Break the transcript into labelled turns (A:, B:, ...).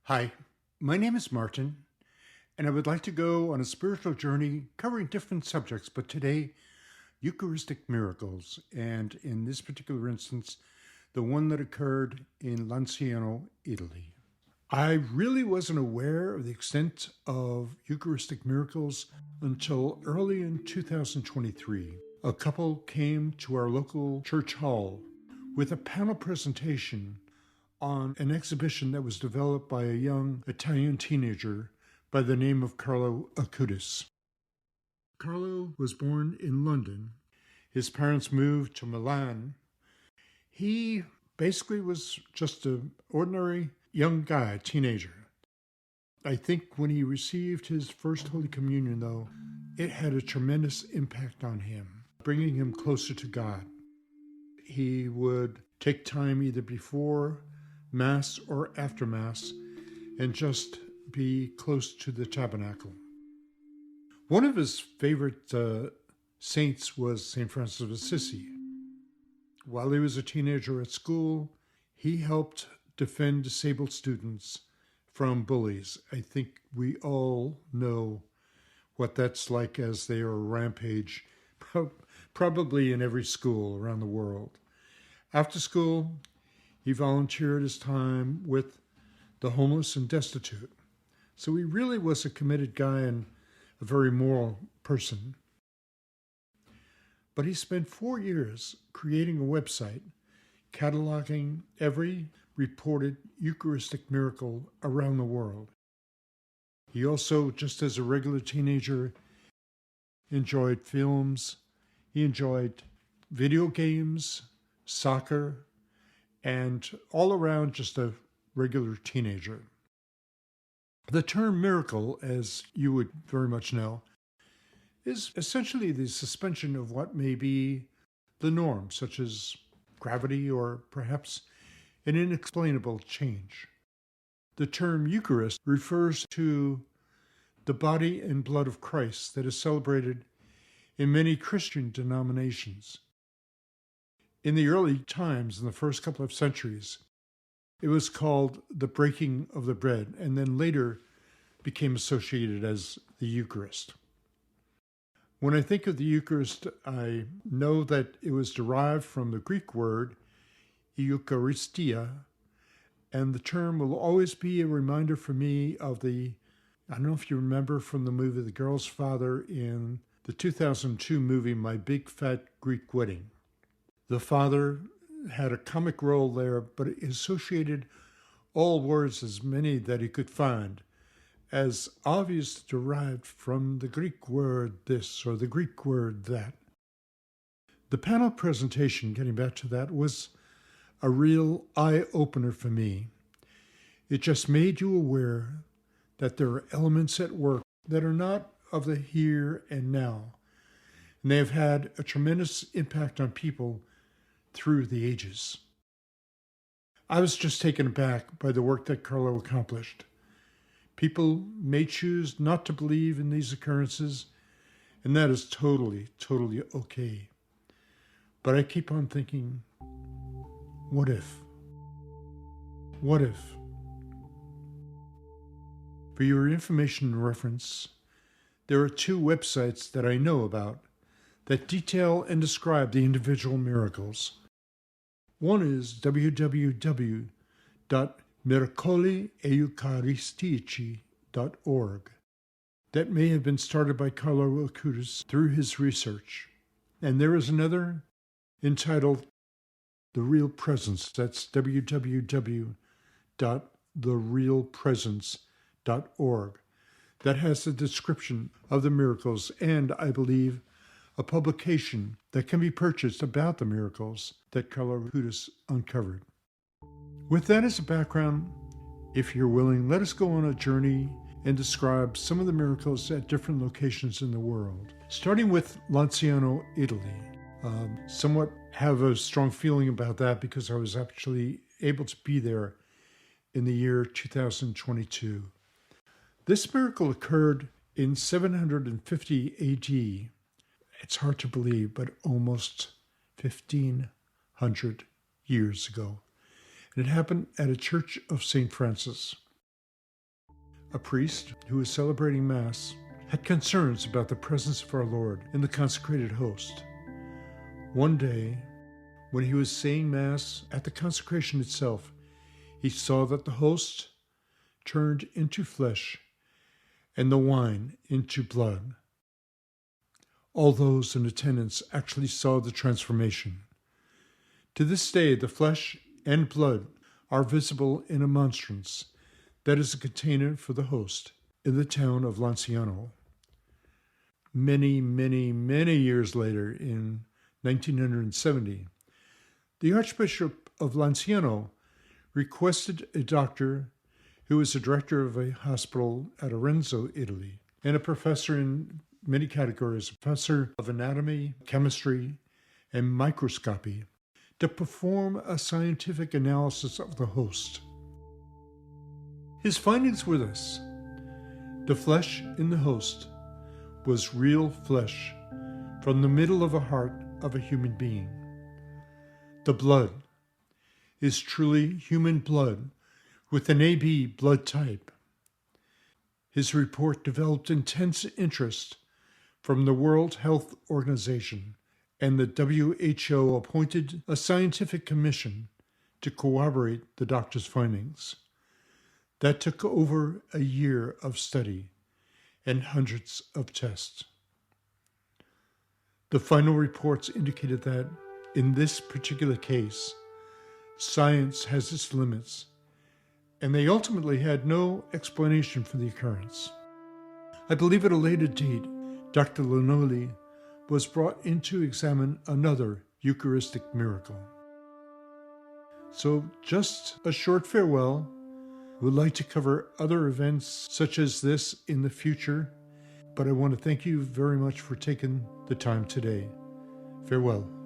A: Hi, my name is Martin, and I would like to go on a spiritual journey covering different subjects, but today, Eucharistic miracles, and in this particular instance, the one that occurred in Lanciano, Italy. I really wasn't aware of the extent of Eucharistic miracles until early in 2023. A couple came to our local church hall with a panel presentation on an exhibition that was developed by a young Italian teenager by the name of Carlo Acutis. Carlo was born in London. His parents moved to Milan. He basically was just an ordinary young guy, teenager. I think when he received his first Holy Communion, though, it had a tremendous impact on him, bringing him closer to God. He would take time either before Mass or after Mass and just be close to the tabernacle. One of his favorite saints was St. Francis of Assisi. While he was a teenager at school, he helped defend disabled students from bullies. I think we all know what that's like as they are rampage, probably in every school around the world. After school, he volunteered his time with the homeless and destitute. So he really was a committed guy and a very moral person. But he spent 4 years creating a website cataloging every reported Eucharistic miracle around the world. He also, just as a regular teenager, enjoyed films. He enjoyed video games, soccer, and all around just a regular teenager. The term miracle, as you would very much know, is essentially the suspension of what may be the norm, such as gravity or perhaps an inexplainable change. The term Eucharist refers to the body and blood of Christ that is celebrated in many Christian denominations. In the early times, in the first couple of centuries, it was called the breaking of the bread, and then later became associated as the Eucharist. When I think of the Eucharist, I know that it was derived from the Greek word Eucharistia, and the term will always be a reminder for me of I don't know if you remember from the movie The Girl's Father in the 2002 movie My Big Fat Greek Wedding. The father had a comic role there, but it associated all words, as many that he could find, as obviously derived from the Greek word this or the Greek word that. The panel presentation, getting back to that, was a real eye-opener for me. It just made you aware that there are elements at work that are not of the here and now, and they have had a tremendous impact on people through the ages. I was just taken aback by the work that Carlo accomplished. People may choose not to believe in these occurrences, and that is totally, totally okay. But I keep on thinking, what if? What if? For your information and reference, there are 2 websites that I know about that detail and describe the individual miracles. One is www.miracolieucharistici.org. That may have been started by Carlo Acutis through his research. And there is another entitled The Real Presence. That's www.therealpresence.org. That has a description of the miracles and, I believe, a publication that can be purchased about the miracles that Carlo Acutis uncovered. With that as a background, if you're willing, let us go on a journey and describe some of the miracles at different locations in the world. Starting with Lanciano, Italy. Somewhat have a strong feeling about that because I was actually able to be there in the year 2022. This miracle occurred in 750 AD. It's hard to believe, but almost 1,500 years ago. And it happened at a church of St. Francis. a priest who was celebrating Mass, had concerns about the presence of our Lord in the consecrated host. One day, when he was saying Mass at the consecration itself, he saw that the host turned into flesh and the wine into blood. All those in attendance actually saw the transformation. To this day, the flesh and blood are visible in a monstrance that is a container for the host in the town of Lanciano. Many, many, many years later, in 1970, the Archbishop of Lanciano requested a doctor who was a director of a hospital at Lanciano, Italy, and a professor in many categories, a professor of anatomy, chemistry, and microscopy, to perform a scientific analysis of the host. His findings were this: the flesh in the host was real flesh from the middle of a heart of a human being. The blood is truly human blood with an AB blood type. His report developed intense interest from the World Health Organization, and the WHO appointed a scientific commission to corroborate the doctor's findings. That took over a year of study and hundreds of tests. The final reports indicated that, in this particular case, science has its limits, and they ultimately had no explanation for the occurrence. I believe at a later date, Dr. Lanoli was brought in to examine another Eucharistic miracle. So, just a short farewell. We'd like to cover other events such as this in the future, but I want to thank you very much for taking the time today. Farewell.